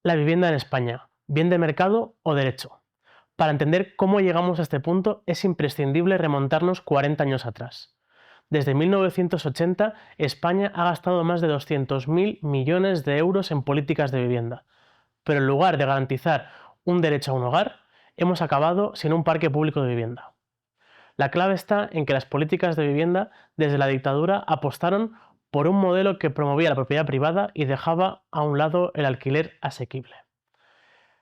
La vivienda en España, ¿bien de mercado o derecho? Para entender cómo llegamos a este punto es imprescindible remontarnos 40 años atrás. Desde 1980, España ha gastado más de 200.000 millones de euros en políticas de vivienda, pero en lugar de garantizar un derecho a un hogar, hemos acabado sin un parque público de vivienda. La clave está en que las políticas de vivienda desde la dictadura apostaron por un modelo que promovía la propiedad privada y dejaba a un lado el alquiler asequible.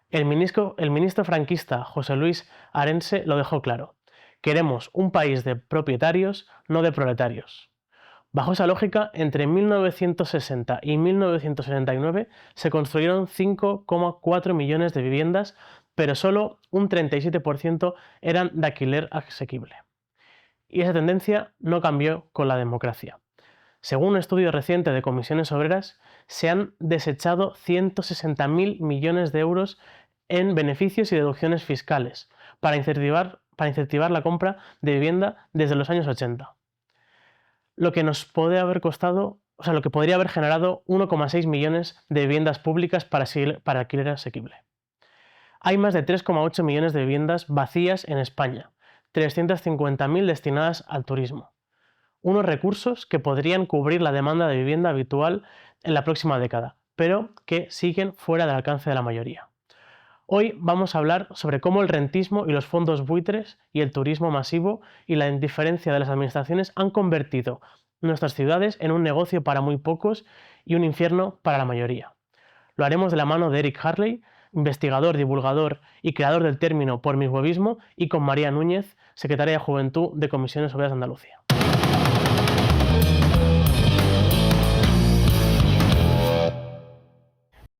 El ministro franquista José Luis Arense lo dejó claro: queremos un país de propietarios, no de proletarios. Bajo esa lógica, entre 1960 y 1979 se construyeron 5,4 millones de viviendas, pero solo un 37% eran de alquiler asequible. Y esa tendencia no cambió con la democracia. Según un estudio reciente de Comisiones Obreras, se han desechado 160.000 millones de euros en beneficios y deducciones fiscales para incentivar la compra de vivienda desde los años 80. Lo que nos puede haber costado, lo que podría haber generado 1,6 millones de viviendas públicas para alquiler asequible. Hay más de 3,8 millones de viviendas vacías en España, 350.000 destinadas al turismo. Unos recursos que podrían cubrir la demanda de vivienda habitual en la próxima década, pero que siguen fuera del alcance de la mayoría. Hoy vamos a hablar sobre cómo el rentismo y los fondos buitres y el turismo masivo y la indiferencia de las administraciones han convertido nuestras ciudades en un negocio para muy pocos y un infierno para la mayoría. Lo haremos de la mano de Eric Harley, investigador, divulgador y creador del término por mishuevismo, y con María Núñez, secretaria de Juventud de Comisiones Obreras de Andalucía.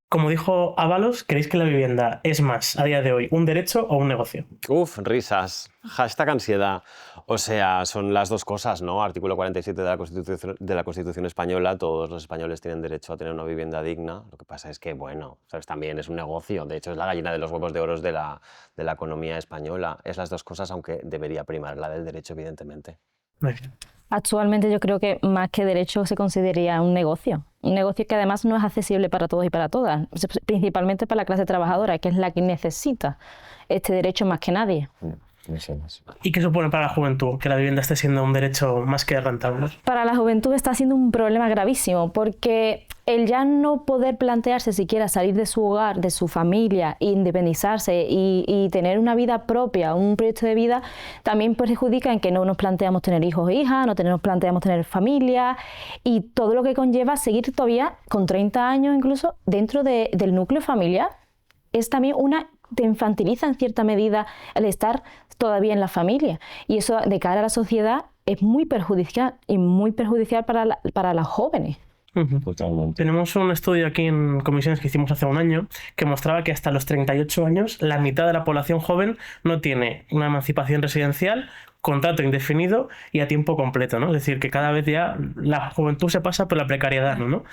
Como dijo Ábalos, ¿creéis que la vivienda es más, a día de hoy, un derecho o un negocio? Uf, risas. Hashtag ansiedad. O sea, son las dos cosas, ¿no? Artículo 47 de la Constitución española, todos los españoles tienen derecho a tener una vivienda digna. Lo que pasa es que, bueno, ¿sabes? También es un negocio. De hecho, es la gallina de los huevos de oro de la economía española. Es las dos cosas, aunque debería primar la del derecho, evidentemente. Muy bien. Actualmente yo creo que más que derecho se consideraría un negocio que además no es accesible para todos y para todas, principalmente para la clase trabajadora, que es la que necesita este derecho más que nadie. ¿Y qué supone para la juventud que la vivienda esté siendo un derecho más que rentable? Para la juventud está siendo un problema gravísimo, porque el ya no poder plantearse siquiera salir de su hogar, de su familia, independizarse y tener una vida propia, un proyecto de vida, también perjudica en que no nos planteamos tener hijos e hijas, no nos planteamos tener familia y todo lo que conlleva seguir todavía con 30 años incluso dentro del núcleo familiar. Es también te infantiliza en cierta medida el estar todavía en la familia, y eso de cara a la sociedad es muy perjudicial para los jóvenes. Tenemos un estudio aquí en Comisiones que hicimos hace un año que mostraba que hasta los 38 años la mitad de la población joven no tiene una emancipación residencial, contrato indefinido y a tiempo completo, ¿no? Es decir, que cada vez ya la juventud se pasa por la precariedad, ¿no?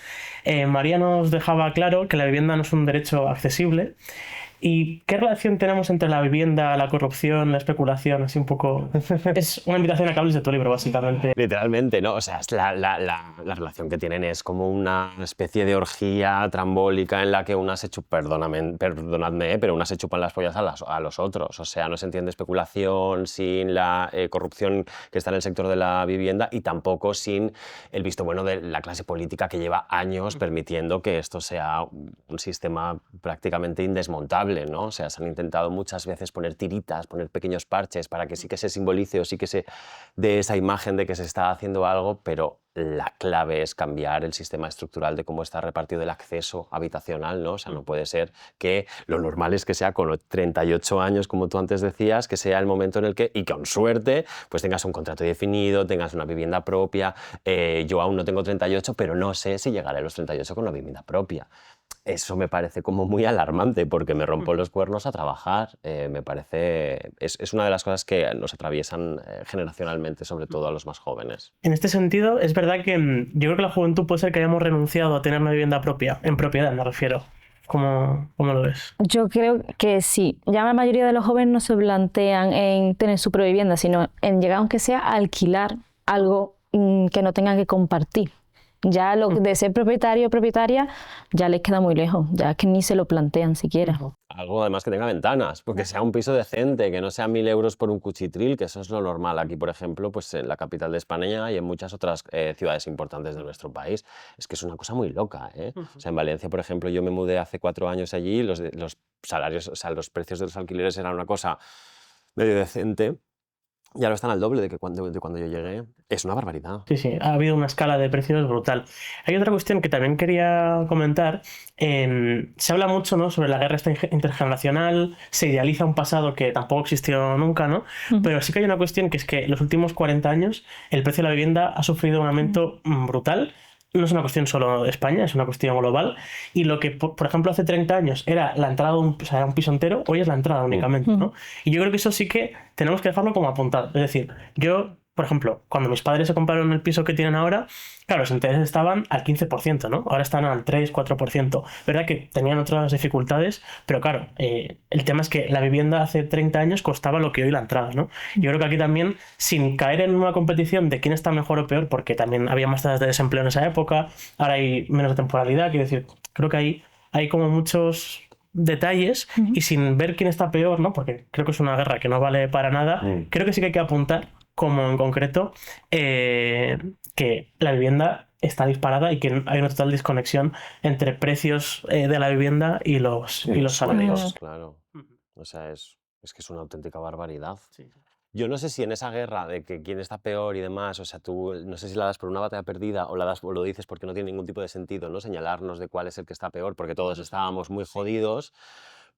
María nos dejaba claro que la vivienda no es un derecho accesible. ¿Y qué relación tenemos entre la vivienda, la corrupción, la especulación? Así un poco... Es una invitación a que hables de tu libro, básicamente. Literalmente, ¿no? O sea, la relación que tienen es como una especie de orgía trambólica en la que unas se chupan, perdonadme, pero unas se chupan las pollas a los otros. O sea, no se entiende especulación sin la corrupción que está en el sector de la vivienda, y tampoco sin el visto bueno de la clase política que lleva años permitiendo que esto sea un sistema prácticamente indesmontable, ¿no? O sea, se han intentado muchas veces poner tiritas, poner pequeños parches para que sí que se simbolice o sí que se dé esa imagen de que se está haciendo algo, pero la clave es cambiar el sistema estructural de cómo está repartido el acceso habitacional, ¿no? O sea, no puede ser que lo normal es que sea con 38 años, como tú antes decías, que sea el momento en el que, y con suerte, pues tengas un contrato definido, tengas una vivienda propia. Yo aún no tengo 38, pero no sé si llegaré a los 38 con una vivienda propia. Eso me parece como muy alarmante, porque me rompo los cuernos a trabajar. Me parece... Es una de las cosas que nos atraviesan generacionalmente, sobre todo a los más jóvenes. En este sentido, es verdad que yo creo que la juventud puede ser que hayamos renunciado a tener una vivienda propia, en propiedad me refiero. ¿Cómo lo ves? Yo creo que sí. Ya la mayoría de los jóvenes no se plantean en tener su propia vivienda, sino en llegar, aunque sea, a alquilar algo que no tengan que compartir. Ya lo de ser propietario o propietaria ya les queda muy lejos, ya es que ni se lo plantean siquiera. Algo además que tenga ventanas, porque sea un piso decente, que no sea 1.000 euros por un cuchitril, que eso es lo normal. Aquí, por ejemplo, pues en la capital de España y en muchas otras ciudades importantes de nuestro país. Es que es una cosa muy loca, ¿eh? O sea, en Valencia, por ejemplo, yo me mudé hace 4 años allí, los salarios, o sea, los precios de los alquileres eran una cosa medio decente. Y ahora están al doble de cuando yo llegué. Es una barbaridad. Sí, sí, ha habido una escala de precios brutal. Hay otra cuestión que también quería comentar. Se habla mucho, ¿no?, sobre la guerra intergeneracional, se idealiza un pasado que tampoco existió nunca, ¿no? Pero sí que hay una cuestión que es que en los últimos 40 años el precio de la vivienda ha sufrido un aumento brutal. No es una cuestión solo de España, es una cuestión global. Y lo que, por ejemplo, hace 30 años era la entrada de un piso entero, hoy es la entrada únicamente, ¿no? Y yo creo que eso sí que tenemos que dejarlo como apuntado. Es decir, yo, por ejemplo, cuando mis padres se compraron el piso que tienen ahora, claro, los intereses estaban al 15%, ¿no? Ahora están al 3-4%. Verdad que tenían otras dificultades, pero claro, el tema es que la vivienda hace 30 años costaba lo que hoy la entrada, ¿no? Yo creo que aquí también, sin caer en una competición de quién está mejor o peor, porque también había más tasas de desempleo en esa época, ahora hay menos de temporalidad, quiero decir, creo que ahí hay como muchos detalles y sin ver quién está peor, ¿no? Porque creo que es una guerra que no vale para nada, creo que sí que hay que apuntar como en concreto que la vivienda está disparada y que hay una total desconexión entre precios de la vivienda y los salarios. Claro. O sea, es que es una auténtica barbaridad. Sí. Yo no sé si en esa guerra de que quién está peor y demás, o sea, tú no sé si la das por una batalla perdida o lo dices porque no tiene ningún tipo de sentido, ¿no? Señalarnos de cuál es el que está peor, porque todos estábamos muy jodidos.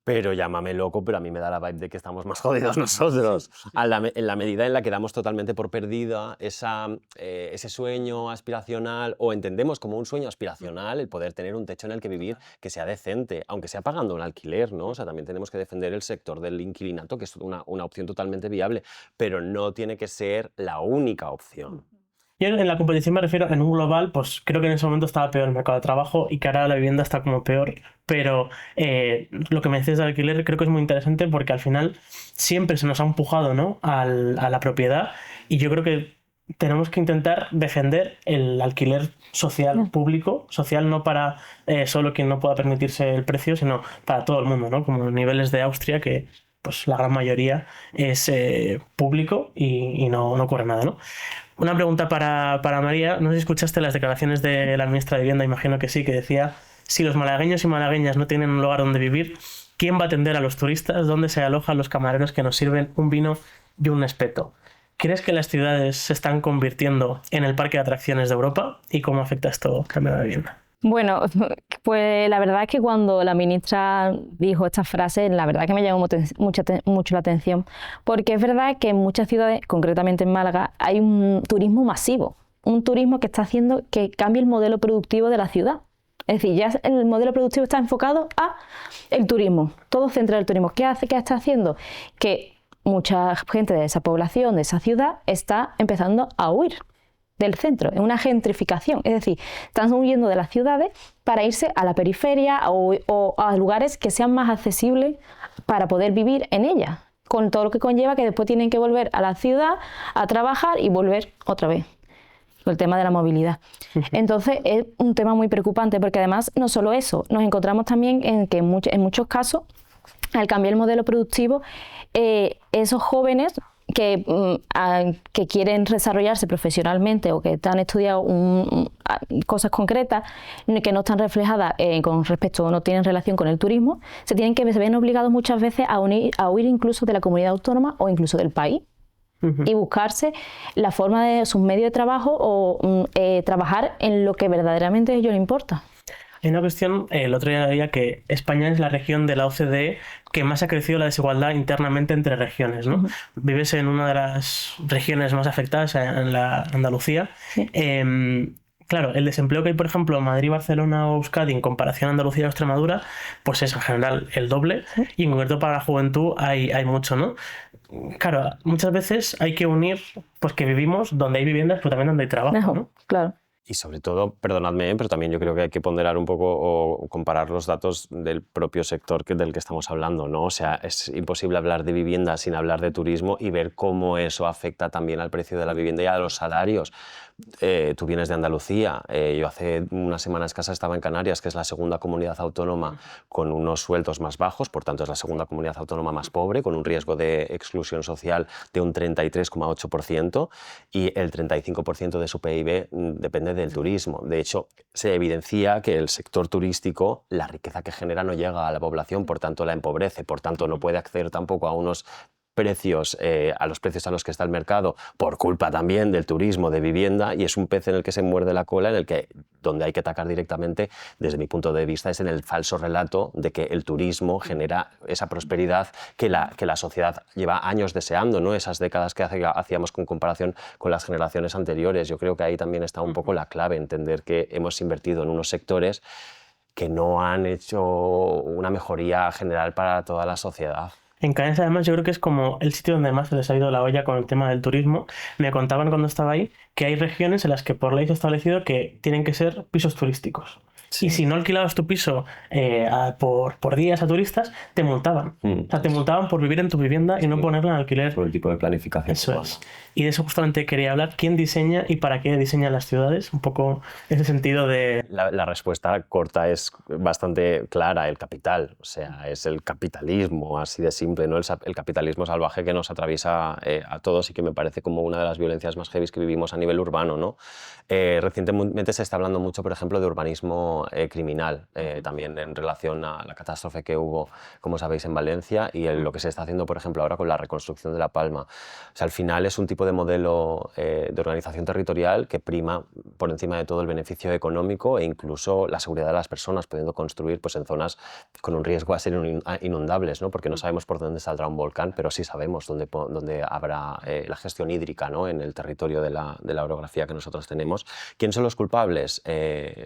Pero llámame loco, pero a mí me da la vibe de que estamos más jodidos nosotros. En la medida en la que damos totalmente por perdida ese sueño aspiracional, o entendemos como un sueño aspiracional el poder tener un techo en el que vivir que sea decente, aunque sea pagando un alquiler, ¿no? O sea, también tenemos que defender el sector del inquilinato, que es una opción totalmente viable, pero no tiene que ser la única opción. Yo en la competición me refiero en un global, pues creo que en ese momento estaba peor el mercado de trabajo y que ahora la vivienda está como peor, pero lo que me dices del alquiler creo que es muy interesante porque al final siempre se nos ha empujado, ¿no?, a la propiedad y yo creo que tenemos que intentar defender el alquiler social público, social no para solo quien no pueda permitirse el precio, sino para todo el mundo, ¿no? Como niveles de Austria que pues la gran mayoría es público y no ocurre nada, ¿no? Una pregunta para María. No sé si escuchaste las declaraciones de la ministra de Vivienda, imagino que sí, que decía: si los malagueños y malagueñas no tienen un lugar donde vivir, ¿quién va a atender a los turistas? ¿Dónde se alojan los camareros que nos sirven un vino y un espeto? ¿Crees que las ciudades se están convirtiendo en el parque de atracciones de Europa? ¿Y cómo afecta esto al cambio de vivienda? Bueno, pues la verdad es que cuando la ministra dijo esta frase, la verdad que me llamó mucho la atención, porque es verdad que en muchas ciudades, concretamente en Málaga, hay un turismo masivo, un turismo que está haciendo que cambie el modelo productivo de la ciudad. Es decir, ya el modelo productivo está enfocado a el turismo, todo centra el turismo. ¿Qué está haciendo? Que mucha gente de esa población, de esa ciudad, está empezando a huir del centro, en una gentrificación, es decir, están huyendo de las ciudades para irse a la periferia o a lugares que sean más accesibles para poder vivir en ellas, con todo lo que conlleva que después tienen que volver a la ciudad a trabajar y volver otra vez, con el tema de la movilidad. Entonces es un tema muy preocupante porque además no solo eso, nos encontramos también en que en muchos casos, al cambiar el modelo productivo, esos jóvenes que quieren desarrollarse profesionalmente o que han estudiado cosas concretas que no están reflejadas con respecto o no tienen relación con el turismo, se ven obligados muchas veces a huir incluso de la comunidad autónoma o incluso del país y buscarse la forma de sus medios de trabajo o trabajar en lo que verdaderamente a ellos les importa. Hay una cuestión, el otro día veía que España es la región de la OCDE que más ha crecido la desigualdad internamente entre regiones, ¿no? Vives en una de las regiones más afectadas, en la Andalucía. Sí. Claro, el desempleo que hay, por ejemplo, en Madrid, Barcelona o Euskadi en comparación a Andalucía o Extremadura, pues es en general el doble, y en concreto para la juventud hay mucho, ¿no? Claro, muchas veces hay que unir pues que vivimos donde hay viviendas, pero también donde hay trabajo, ¿no? Claro. Y sobre todo, perdonadme, pero también yo creo que hay que ponderar un poco o comparar los datos del propio sector del que estamos hablando, ¿no? O sea, es imposible hablar de vivienda sin hablar de turismo y ver cómo eso afecta también al precio de la vivienda y a los salarios. Tú vienes de Andalucía, yo hace unas semanas escasas estaba en Canarias, que es la segunda comunidad autónoma con unos sueldos más bajos, por tanto es la segunda comunidad autónoma más pobre, con un riesgo de exclusión social de un 33,8% y el 35% de su PIB depende del turismo. De hecho, se evidencia que el sector turístico, la riqueza que genera no llega a la población, por tanto la empobrece, por tanto no puede acceder tampoco a unos precios, a los precios a los que está el mercado, por culpa también del turismo de vivienda, y es un pez en el que se muerde la cola, en el que donde hay que atacar directamente, desde mi punto de vista, es en el falso relato de que el turismo genera esa prosperidad que la sociedad lleva años deseando, ¿no? Esas décadas que hacíamos con comparación con las generaciones anteriores. Yo creo que ahí también está un poco la clave, entender que hemos invertido en unos sectores que no han hecho una mejoría general para toda la sociedad. En Canarias, además, yo creo que es como el sitio donde más se les ha ido la olla con el tema del turismo. Me contaban cuando estaba ahí que hay regiones en las que por ley se ha establecido que tienen que ser pisos turísticos. Sí. Y si no alquilabas tu piso por días a turistas, te multaban. O sea, te multaban por vivir en tu vivienda y no ponerla en alquiler. Por el tipo de planificación. Eso es. Y de eso justamente quería hablar. ¿Quién diseña y para qué diseñan las ciudades? Un poco ese sentido de... La respuesta corta es bastante clara, el capital. O sea, es el capitalismo, así de simple, ¿no? El capitalismo salvaje que nos atraviesa a todos y que me parece como una de las violencias más heavy que vivimos a nivel urbano, ¿no? Recientemente se está hablando mucho, por ejemplo, de urbanismo criminal, también en relación a la catástrofe que hubo, como sabéis, en Valencia y lo que se está haciendo, por ejemplo, ahora con la reconstrucción de La Palma. O sea, al final es un tipo de modelo de organización territorial que prima por encima de todo el beneficio económico e incluso la seguridad de las personas, pudiendo construir pues, en zonas con un riesgo a ser inundables, ¿no? Porque no sabemos por dónde saldrá un volcán, pero sí sabemos dónde habrá la gestión hídrica, ¿no? En el territorio de la orografía que nosotros tenemos. ¿Quién son los culpables?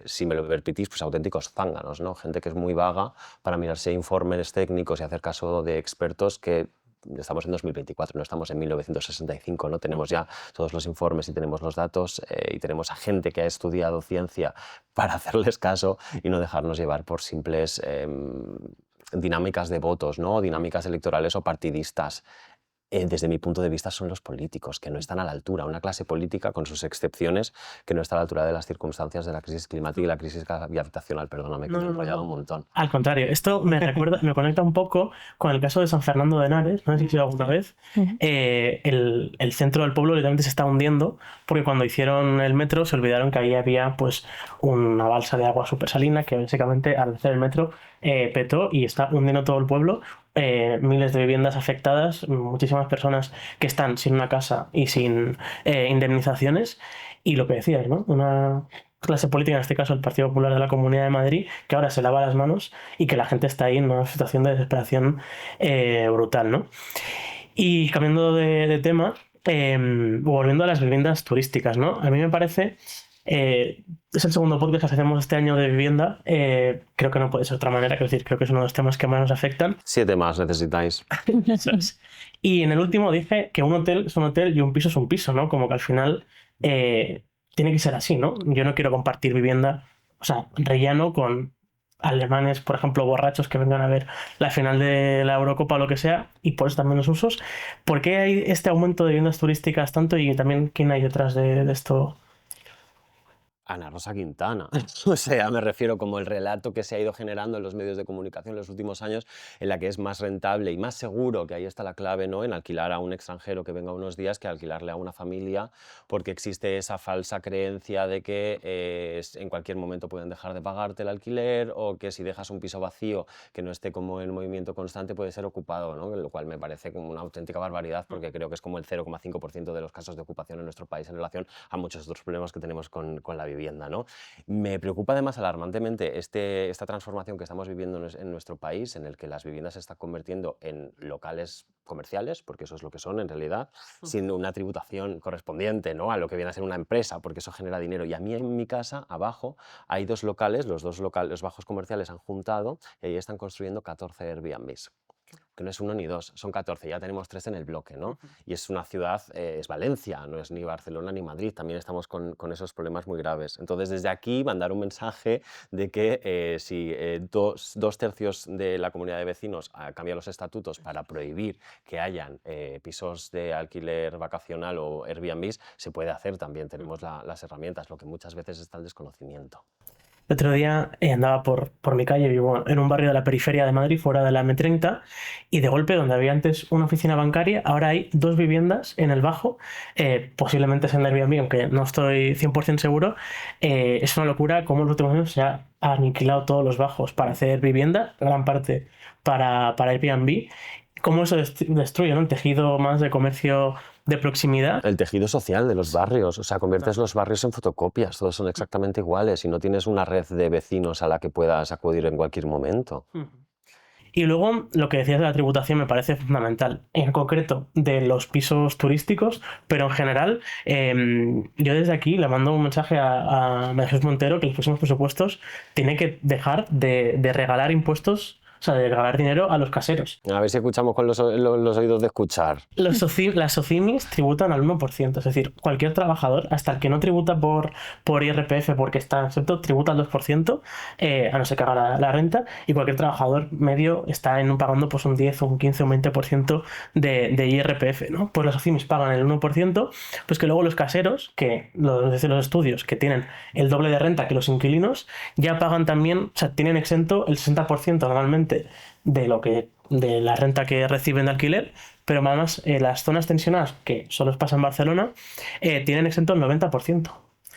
Si me lo permitís, pues auténticos zánganos, ¿no? Gente que es muy vaga para mirarse informes técnicos y hacer caso de expertos que estamos en 2024, no estamos en 1965, ¿no? Tenemos ya todos los informes y tenemos los datos y tenemos a gente que ha estudiado ciencia para hacerles caso y no dejarnos llevar por simples dinámicas de votos, ¿no? Dinámicas electorales o partidistas. Desde mi punto de vista son los políticos, que no están a la altura, una clase política con sus excepciones que no está a la altura de las circunstancias de la crisis climática y la crisis habitacional. Perdóname que me he enrollado un montón. Al contrario, esto me conecta un poco con el caso de San Fernando de Henares, no sé si has ido alguna vez. El centro del pueblo literalmente se está hundiendo porque cuando hicieron el metro se olvidaron que ahí había pues una balsa de agua súper salina que básicamente al hacer el metro petó y está hundiendo todo el pueblo. Miles de viviendas afectadas, muchísimas personas que están sin una casa y sin indemnizaciones. Y lo que decías, ¿no? Una clase política, en este caso el Partido Popular de la Comunidad de Madrid, que ahora se lava las manos y que la gente está ahí en una situación de desesperación brutal, ¿no? Y cambiando de tema, volviendo a las viviendas turísticas, ¿no? A mí me parece... es el segundo podcast que hacemos este año de vivienda. Creo que no puede ser de otra manera, quiero decir, creo que es uno de los temas que más nos afectan. 7 más necesitáis. Eso es. Y en el último dije que un hotel es un hotel y un piso es un piso, ¿no? Como que al final tiene que ser así, ¿no? Yo no quiero compartir vivienda, o sea, rellano con alemanes, por ejemplo, borrachos que vengan a ver la final de la Eurocopa o lo que sea, y por eso también los usos. ¿Por qué hay este aumento de viviendas turísticas tanto y también quién hay detrás de esto? Ana Rosa Quintana. O sea, me refiero como el relato que se ha ido generando en los medios de comunicación en los últimos años, en la que es más rentable y más seguro, que ahí está la clave, ¿no? En alquilar a un extranjero que venga unos días que alquilarle a una familia, porque existe esa falsa creencia de que en cualquier momento pueden dejar de pagarte el alquiler o que si dejas un piso vacío que no esté como en movimiento constante puede ser ocupado, ¿no? Lo cual me parece como una auténtica barbaridad porque creo que es como el 0,5% de los casos de ocupación en nuestro país en relación a muchos otros problemas que tenemos con la vivienda. ¿No? Me preocupa además alarmantemente esta transformación que estamos viviendo en nuestro país, en el que las viviendas se están convirtiendo en locales comerciales, porque eso es lo que son en realidad, sin una tributación correspondiente, ¿no? A lo que viene a ser una empresa, porque eso genera dinero. Y a mí en mi casa, abajo, hay dos locales, los bajos comerciales han juntado y ahí están construyendo 14 Airbnbs. Que no es 1 ni 2, son 14, ya tenemos 3 en el bloque, ¿no? Y es una ciudad, es Valencia, no es ni Barcelona ni Madrid, también estamos con esos problemas muy graves. Entonces, desde aquí, mandar un mensaje de que si 2/3 de la comunidad de vecinos cambia los estatutos para prohibir que hayan pisos de alquiler vacacional o Airbnb, se puede hacer también, tenemos las herramientas, lo que muchas veces está el desconocimiento. El otro día andaba por mi calle, vivo en un barrio de la periferia de Madrid, fuera de la M30, y de golpe, donde había antes una oficina bancaria, ahora hay 2 viviendas en el Bajo, posiblemente es en Airbnb, aunque no estoy 100% seguro. Es una locura cómo en los últimos años se ha aniquilado todos los bajos para hacer vivienda, gran parte para Airbnb. Cómo eso destruye, ¿no?, el tejido más de comercio de proximidad. El tejido social de los barrios, o sea, conviertes los barrios en fotocopias, todos son exactamente iguales y no tienes una red de vecinos a la que puedas acudir en cualquier momento. Y luego, lo que decías de la tributación me parece fundamental, en concreto de los pisos turísticos, pero en general, yo desde aquí le mando un mensaje a Jesús Montero, que en los próximos presupuestos tiene que dejar de regalar impuestos, o sea, de regalar dinero a los caseros. A ver si escuchamos con los oídos de escuchar. Las SOCIMIs tributan al 1%, es decir, cualquier trabajador, hasta el que no tributa por IRPF porque está exento, tributa al 2%, a no ser que haga la renta, y cualquier trabajador medio está pagando pues un 10, un 15, un 20% de IRPF, ¿no? Pues las SOCIMIs pagan el 1%, pues que luego los caseros, que desde los estudios, que tienen el doble de renta que los inquilinos, ya pagan también, o sea, tienen exento el 60% normalmente de la renta que reciben de alquiler, pero además las zonas tensionadas, que solo pasa en Barcelona, tienen exento el 90%.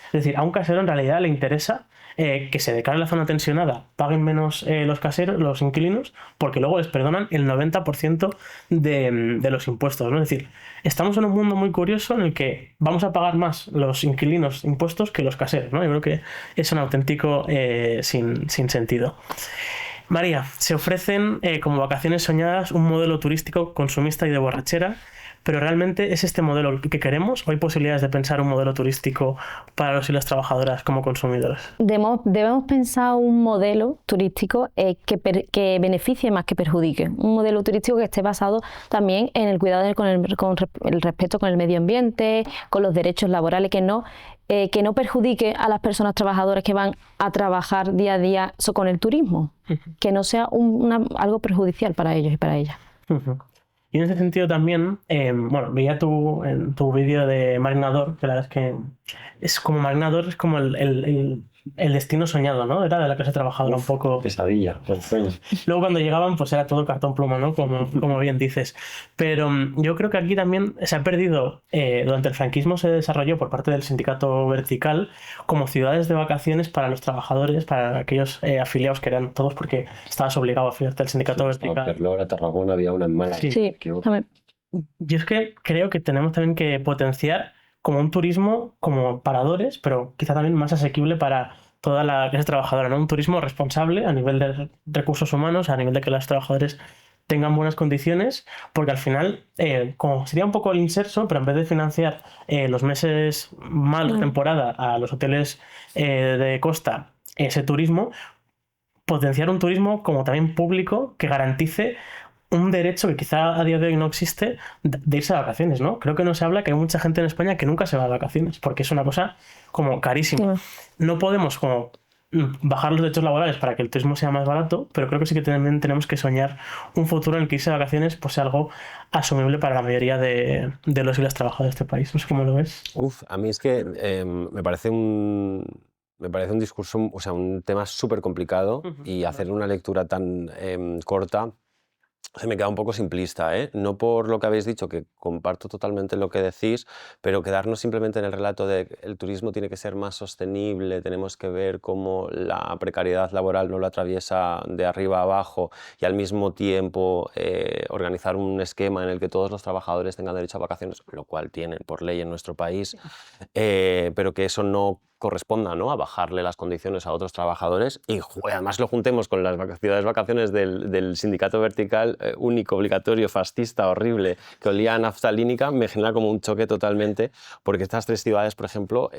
Es decir, a un casero en realidad le interesa que se declare la zona tensionada, paguen menos los caseros, los inquilinos, porque luego les perdonan el 90% de los impuestos, ¿no? Es decir, estamos en un mundo muy curioso en el que vamos a pagar más los inquilinos impuestos que los caseros, ¿no? Yo creo que es un auténtico sin sentido. María, se ofrecen como vacaciones soñadas un modelo turístico consumista y de borrachera, pero ¿realmente es este modelo el que queremos o hay posibilidades de pensar un modelo turístico para los y las trabajadoras como consumidores? Debemos pensar un modelo turístico que beneficie más que perjudique. Un modelo turístico que esté basado también en el cuidado con el respeto con el medio ambiente, con los derechos laborales, que no perjudique a las personas trabajadoras que van a trabajar día a día con el turismo, que no sea algo perjudicial para ellos y para ellas. Y en ese sentido también, veía en tu vídeo de Marinador, que la verdad es que es como Marinador, es como el destino soñado, ¿no? Era de la clase trabajadora un poco. Pesadilla, el sueño. Luego cuando llegaban pues era todo cartón pluma, ¿no? Como bien dices. Pero yo creo que aquí también se ha perdido, durante el franquismo se desarrolló por parte del sindicato vertical como ciudades de vacaciones para los trabajadores, para aquellos afiliados que eran todos, porque estabas obligado a afiliarte al sindicato vertical. En Perlora, Tarragona había una en Málaga. Sí, también. Yo es que creo que tenemos también que potenciar como un turismo como paradores, pero quizá también más asequible para toda la clase trabajadora, ¿no? Un turismo responsable a nivel de recursos humanos, a nivel de que los trabajadores tengan buenas condiciones, porque al final, como sería un poco el inserso, pero en vez de financiar los meses malos, temporada, a los hoteles de costa, ese turismo, potenciar un turismo como también público que garantice un derecho que quizá a día de hoy no existe de irse de vacaciones, ¿no? Creo que no se habla que hay mucha gente en España que nunca se va de vacaciones, porque es una cosa como carísima. No podemos como bajar los derechos laborales para que el turismo sea más barato, pero creo que sí que también tenemos que soñar un futuro en el que irse de vacaciones pues sea algo asumible para la mayoría de los y las trabajadoras de este país. No sé cómo lo ves. A mí es que me parece un discurso, o sea, un tema súper complicado y hacer una lectura tan corta se me queda un poco simplista, ¿eh? No por lo que habéis dicho, que comparto totalmente lo que decís, pero quedarnos simplemente en el relato de que el turismo tiene que ser más sostenible, tenemos que ver cómo la precariedad laboral no lo atraviesa de arriba a abajo y al mismo tiempo organizar un esquema en el que todos los trabajadores tengan derecho a vacaciones, lo cual tienen por ley en nuestro país, pero que eso no corresponda, ¿no?, a bajarle las condiciones a otros trabajadores y además lo juntemos con las ciudades vacaciones del sindicato vertical único, obligatorio, fascista, horrible, que olía a naftalínica, me genera como un choque totalmente, porque estas 3 ciudades, por ejemplo,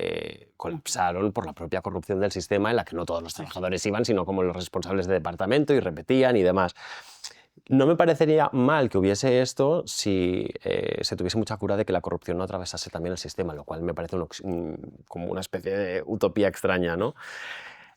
colapsaron por la propia corrupción del sistema en la que no todos los trabajadores iban, sino como los responsables de departamento y repetían y demás. no me parecería mal que hubiese esto si se tuviese mucha cura de que la corrupción no atravesase también el sistema, lo cual me parece como una especie de utopía extraña, ¿no?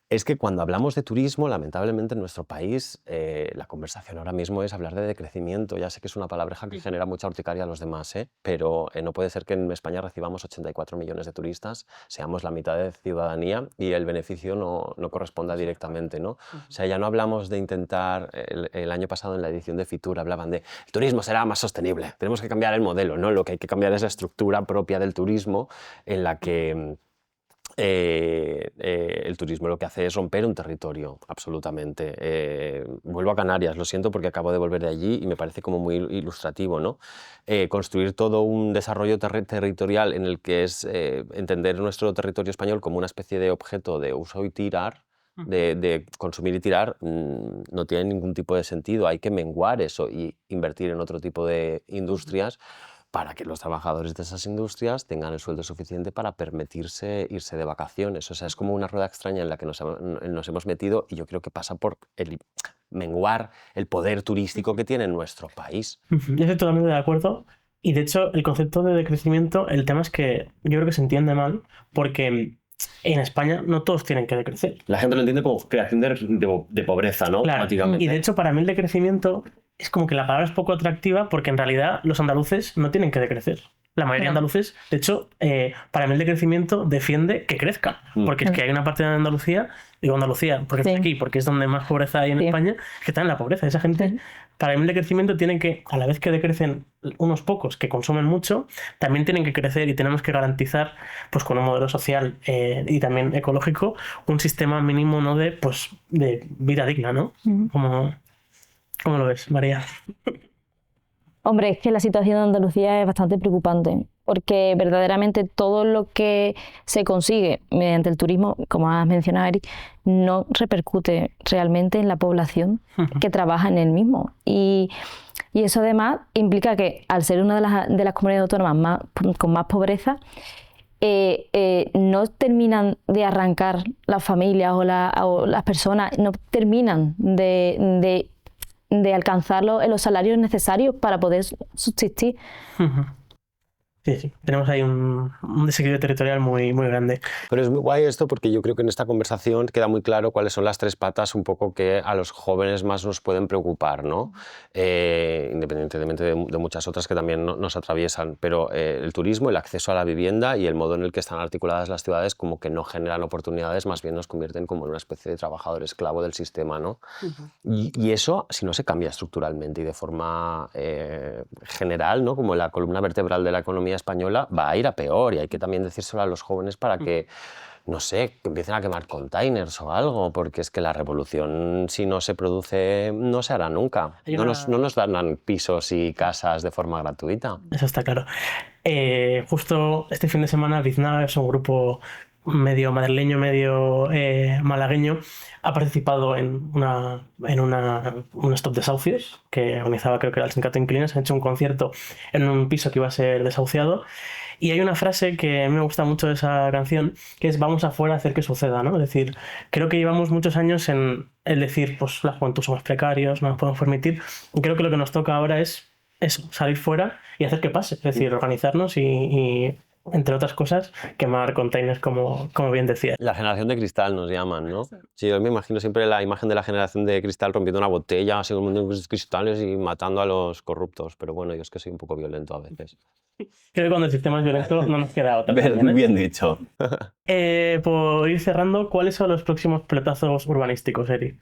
Es que cuando hablamos de turismo, lamentablemente en nuestro país, la conversación ahora mismo es hablar de decrecimiento. Ya sé que es una palabreja que genera mucha urticaria a los demás, pero no puede ser que en España recibamos 84 millones de turistas, seamos la mitad de ciudadanía y el beneficio no corresponda directamente, ¿no? O sea, ya no hablamos de intentar, el año pasado en la edición de Fitur hablaban de el turismo será más sostenible, tenemos que cambiar el modelo, ¿no? Lo que hay que cambiar es la estructura propia del turismo en la que el turismo lo que hace es romper un territorio, absolutamente. Vuelvo a Canarias, lo siento porque acabo de volver de allí y me parece como muy ilustrativo, ¿no? Construir todo un desarrollo territorial en el que es entender nuestro territorio español como una especie de objeto de uso y tirar, de consumir y tirar, no tiene ningún tipo de sentido. Hay que menguar eso y invertir en otro tipo de industrias para que los trabajadores de esas industrias tengan el sueldo suficiente para permitirse irse de vacaciones. O sea, es como una rueda extraña en la que nos hemos metido y yo creo que pasa por menguar el poder turístico que tiene nuestro país. Yo estoy totalmente de acuerdo. Y de hecho, el concepto de decrecimiento, el tema es que yo creo que se entiende mal porque en España no todos tienen que decrecer. La gente lo entiende como creación de pobreza, ¿no? Claro. Automáticamente. Y de hecho, para mí el decrecimiento es como que la palabra es poco atractiva porque en realidad los andaluces no tienen que decrecer. La mayoría de andaluces, de hecho, para mí el decrecimiento defiende que crezca. Porque es que hay una parte de Andalucía, digo Andalucía, porque estoy aquí, porque es donde más pobreza hay en España, que está en la pobreza. Esa gente, para mí el decrecimiento tiene que, a la vez que decrecen unos pocos que consumen mucho, también tienen que crecer y tenemos que garantizar, pues con un modelo social y también ecológico, un sistema mínimo, ¿no? de vida digna, ¿no? ¿Cómo lo ves, María? Hombre, es que la situación de Andalucía es bastante preocupante, porque verdaderamente todo lo que se consigue mediante el turismo, como has mencionado, Eric, no repercute realmente en la población que trabaja en el mismo. Y eso además implica que, al ser una de las comunidades autónomas con más pobreza, no terminan de arrancar las familias o las personas, no terminan de alcanzar los salarios necesarios para poder subsistir. Sí. Tenemos ahí un desequilibrio territorial muy, muy grande. Pero es muy guay esto porque yo creo que en esta conversación queda muy claro cuáles son las tres patas un poco que a los jóvenes más nos pueden preocupar, ¿no? Independientemente de muchas otras que también nos atraviesan. Pero el turismo, el acceso a la vivienda y el modo en el que están articuladas las ciudades como que no generan oportunidades, más bien nos convierten como en una especie de trabajador esclavo del sistema, ¿no? Y eso, si no se cambia estructuralmente y de forma general, ¿no? Como la columna vertebral de la economía española, va a ir a peor y hay que también decírselo a los jóvenes para que, no sé, que empiecen a quemar containers o algo, porque es que la revolución, si no se produce, no se hará nunca. No nos darán pisos y casas de forma gratuita. Eso está claro. Justo este fin de semana, Biznaga, es un grupo medio madrileño, medio malagueño, ha participado en un stop desahucios que organizaba, creo que era el Sindicato de Inquilinos. Han hecho un concierto en un piso que iba a ser desahuciado. Y hay una frase que a mí me gusta mucho de esa canción, que es vamos afuera a hacer que suceda, ¿no? Es decir, creo que llevamos muchos años en el decir, pues la juventud somos precarios, no nos podemos permitir. Y creo que lo que nos toca ahora es eso, salir fuera y hacer que pase. Es decir, organizarnos y entre otras cosas, quemar containers, como bien decía. La generación de cristal nos llaman, ¿no? Sí, yo me imagino siempre la imagen de la generación de cristal rompiendo una botella, así con un montón de cristales y matando a los corruptos. Pero bueno, yo es que soy un poco violento a veces. Creo que cuando el sistema es violento no nos queda otra. Bien dicho. Por ir cerrando, ¿cuáles son los próximos pelotazos urbanísticos, Eri?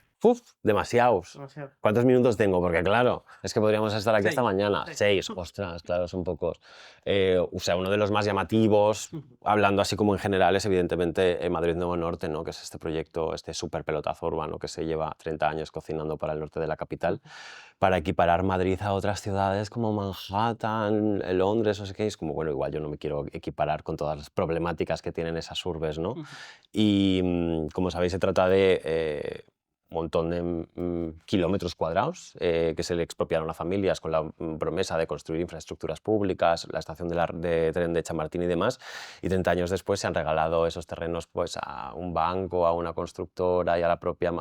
Demasiados. ¿Cuántos minutos tengo? Porque claro, es que podríamos estar aquí hasta mañana. 6. Ostras, claro, son pocos. O sea, uno de los más llamativos, hablando así como en general, es evidentemente Madrid Nuevo Norte, ¿no? Que es este proyecto, este súper pelotazo urbano que se lleva 30 años cocinando para el norte de la capital, para equiparar Madrid a otras ciudades como Manhattan, Londres, no sé qué. Es como, bueno, igual yo no me quiero equiparar con todas las problemáticas que tienen esas urbes, ¿no? Y como sabéis, se trata de montón de kilómetros cuadrados que se le expropiaron a familias con la promesa de construir infraestructuras públicas, la estación de tren de Chamartín y demás, y 30 años después se han regalado esos terrenos pues, a un banco, a una constructora y a la propia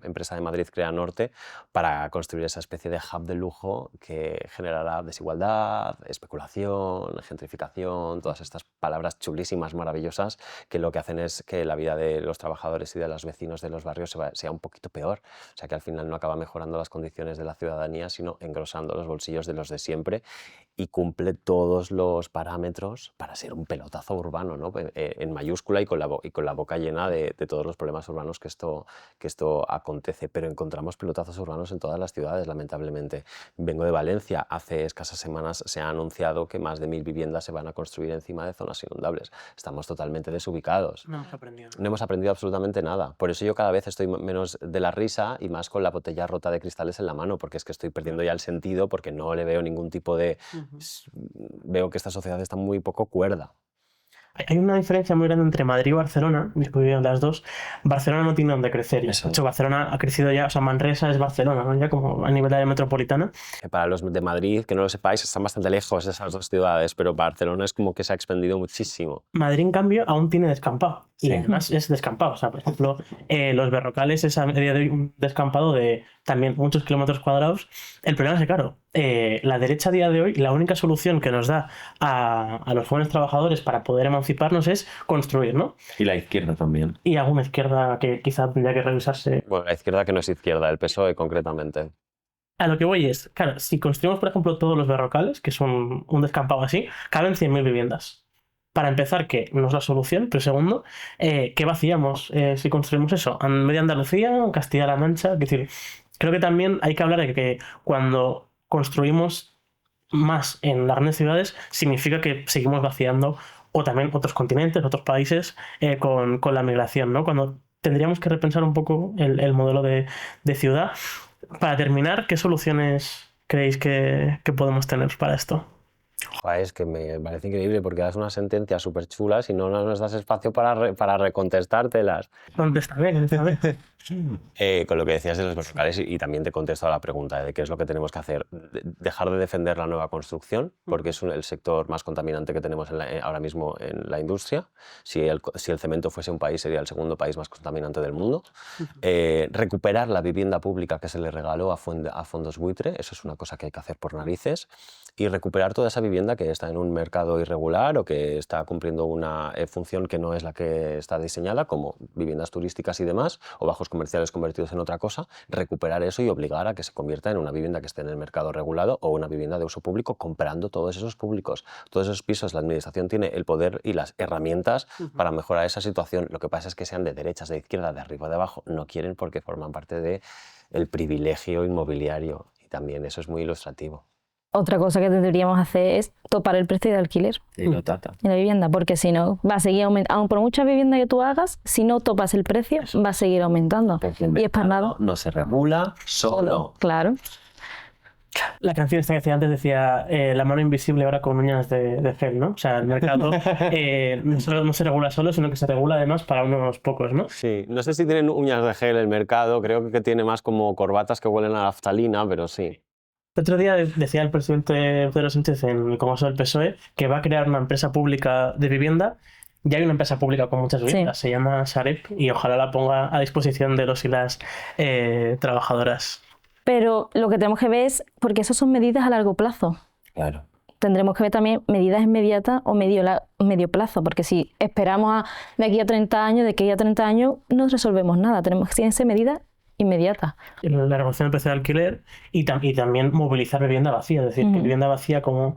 empresa de Madrid Crea Norte para construir esa especie de hub de lujo que generará desigualdad, especulación, gentrificación, todas estas palabras chulísimas, maravillosas, que lo que hacen es que la vida de los trabajadores y de los vecinos de los barrios sea un poquito peor. O sea, que al final no acaba mejorando las condiciones de la ciudadanía, sino engrosando los bolsillos de los de siempre, y cumple todos los parámetros para ser un pelotazo urbano, ¿no? En mayúscula y con la boca llena de todos los problemas urbanos que esto acontece. Pero encontramos pelotazos urbanos en todas las ciudades, lamentablemente. Vengo de Valencia. Hace escasas semanas se ha anunciado que más de 1000 viviendas se van a construir encima de zonas inundables. Estamos totalmente desubicados. No hemos aprendido. No hemos aprendido absolutamente nada. Por eso yo cada vez estoy menos de la risa y más con la botella rota de cristales en la mano, porque es que estoy perdiendo ya el sentido, porque no le veo ningún tipo de... Veo que esta sociedad está muy poco cuerda. Hay una diferencia muy grande entre Madrid y Barcelona, yo he vivido en las dos. Barcelona no tiene donde crecer. De hecho, Barcelona ha crecido ya, o sea, Manresa es Barcelona, ¿no? Ya como a nivel de área metropolitana. Para los de Madrid, que no lo sepáis, están bastante lejos esas dos ciudades, pero Barcelona es como que se ha expandido muchísimo. Madrid, en cambio, aún tiene descampado. Sí. Y además es descampado. O sea, por ejemplo, Los Berrocales es a día de hoy un descampado de también muchos kilómetros cuadrados. El problema es que, claro, la derecha a día de hoy, la única solución que nos da a los jóvenes trabajadores para poder emanciparnos es construir, ¿no? Y la izquierda también. Y alguna izquierda que quizá tendría que revisarse. Bueno, la izquierda que no es izquierda, el PSOE concretamente. A lo que voy es, claro, si construimos, por ejemplo, todos los Berrocales, que es un descampado así, caben 100.000 viviendas. Para empezar, que no es la solución, pero segundo, ¿qué vaciamos si construimos eso? ¿En media Andalucía, en Castilla-La Mancha? Es decir, creo que también hay que hablar de que cuando construimos más en las grandes ciudades, significa que seguimos vaciando o también otros continentes, otros países con la migración, ¿no? Cuando tendríamos que repensar un poco el modelo de ciudad. Para terminar, ¿qué soluciones creéis que podemos tener para esto? Joder, es que me parece increíble porque das unas sentencias súper chulas y no nos das espacio para recontestártelas. Contéstame. Con lo que decías de los Berrocales y también te contesto a la pregunta de qué es lo que tenemos que hacer. Dejar de defender la nueva construcción, porque es el sector más contaminante que tenemos ahora mismo en la industria. Si el cemento fuese un país, sería el segundo país más contaminante del mundo. Recuperar la vivienda pública que se le regaló a fondos buitre, eso es una cosa que hay que hacer por narices. Y recuperar toda esa vivienda que está en un mercado irregular o que está cumpliendo una función que no es la que está diseñada, como viviendas turísticas y demás, o bajos comerciales convertidos en otra cosa, recuperar eso y obligar a que se convierta en una vivienda que esté en el mercado regulado o una vivienda de uso público, comprando todos esos públicos. Todos esos pisos, la administración tiene el poder y las herramientas para mejorar esa situación. Lo que pasa es que sean de derechas, de izquierda, de arriba o de abajo, no quieren porque forman parte del privilegio inmobiliario y también eso es muy ilustrativo. Otra cosa que deberíamos hacer es topar el precio de alquiler Sí, lo tata. en la vivienda, porque si no, va a seguir aumentando. Aun por mucha vivienda que tú hagas, si no topas el precio, va a seguir aumentando. Porque el Y es para mercado nada. no se regula solo. Claro. La canción esta que decía antes decía la mano invisible ahora con uñas de gel, ¿no? O sea, el mercado no se regula solo, sino que se regula además para unos pocos, ¿no? Sí, no sé si tienen uñas de gel el mercado, creo que tiene más como corbatas que huelen a naftalina, pero sí. El otro día decía el presidente Pedro Sánchez en el Congreso del PSOE que va a crear una empresa pública de vivienda. Ya hay una empresa pública con muchas viviendas, se llama Sareb, y ojalá la ponga a disposición de los y las trabajadoras. Pero lo que tenemos que ver es, porque eso son medidas a largo plazo. Claro. Tendremos que ver también medidas inmediatas o medio plazo, porque si esperamos de aquí a 30 años, de aquí a 30 años no resolvemos nada. Tenemos que ser medidas inmediatas. La regulación del precio de alquiler y también movilizar vivienda vacía, es decir, que vivienda vacía como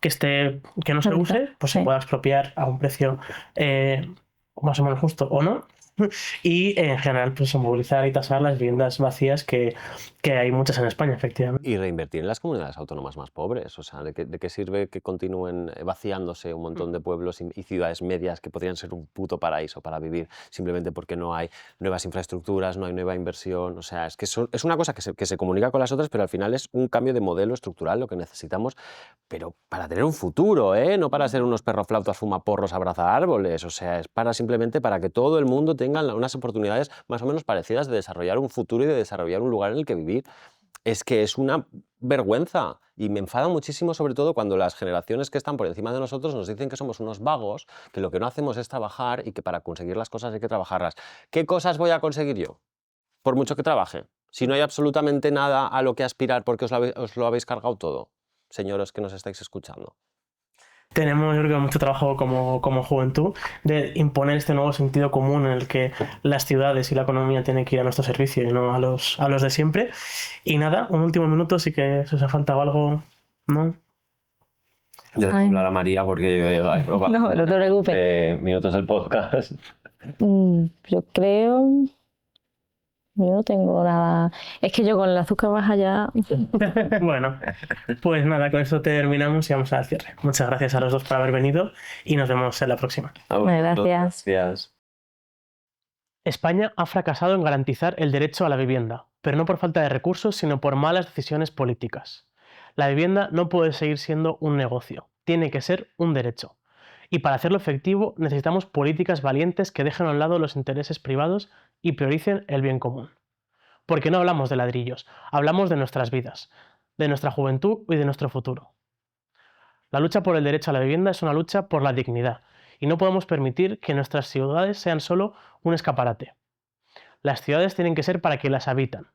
que no se use, pues se pueda expropiar a un precio más o menos justo o no. Y en general pues movilizar y tasar las viviendas vacías que hay muchas en España, efectivamente. Y reinvertir en las comunidades autónomas más pobres. O sea, ¿de qué sirve que continúen vaciándose un montón de pueblos y ciudades medias que podrían ser un puto paraíso para vivir simplemente porque no hay nuevas infraestructuras, no hay nueva inversión? O sea, es que es una cosa que se comunica con las otras, pero al final es un cambio de modelo estructural lo que necesitamos, pero para tener un futuro, ¿eh? No para ser unos perroflautas fumaporros abraza árboles. O sea, es simplemente para que todo el mundo tenga tengan unas oportunidades más o menos parecidas de desarrollar un futuro y de desarrollar un lugar en el que vivir. Es que es una vergüenza y me enfada muchísimo, sobre todo cuando las generaciones que están por encima de nosotros nos dicen que somos unos vagos, que lo que no hacemos es trabajar y que para conseguir las cosas hay que trabajarlas. ¿Qué cosas voy a conseguir yo? Por mucho que trabaje. Si no hay absolutamente nada a lo que aspirar porque os lo habéis cargado todo, señores que nos estáis escuchando. Tenemos, yo creo, mucho trabajo como juventud de imponer este nuevo sentido común en el que las ciudades y la economía tienen que ir a nuestro servicio y no a los de siempre. Y nada, un último minuto, sí que se os ha faltado algo, ¿no? Yo dejo Ay. hablar a María porque yo No, no te preocupes. minutos del podcast. Yo creo... Yo no tengo nada... Es que yo con el azúcar baja ya... Bueno, pues nada, con esto terminamos y vamos al cierre. Muchas gracias a los dos por haber venido y nos vemos en la próxima. Gracias. Gracias. España ha fracasado en garantizar el derecho a la vivienda, pero no por falta de recursos, sino por malas decisiones políticas. La vivienda no puede seguir siendo un negocio, tiene que ser un derecho. Y para hacerlo efectivo necesitamos políticas valientes que dejen a un lado los intereses privados y prioricen el bien común. Porque no hablamos de ladrillos, hablamos de nuestras vidas, de nuestra juventud y de nuestro futuro. La lucha por el derecho a la vivienda es una lucha por la dignidad, y no podemos permitir que nuestras ciudades sean solo un escaparate. Las ciudades tienen que ser para quien las habitan.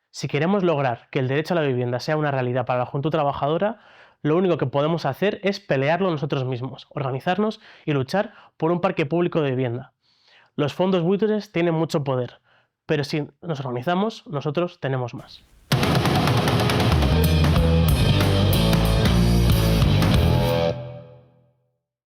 Si queremos lograr que el derecho a la vivienda sea una realidad para la juventud trabajadora, lo único que podemos hacer es pelearlo nosotros mismos, organizarnos y luchar por un parque público de vivienda. Los fondos buitres tienen mucho poder, pero si nos organizamos, nosotros tenemos más.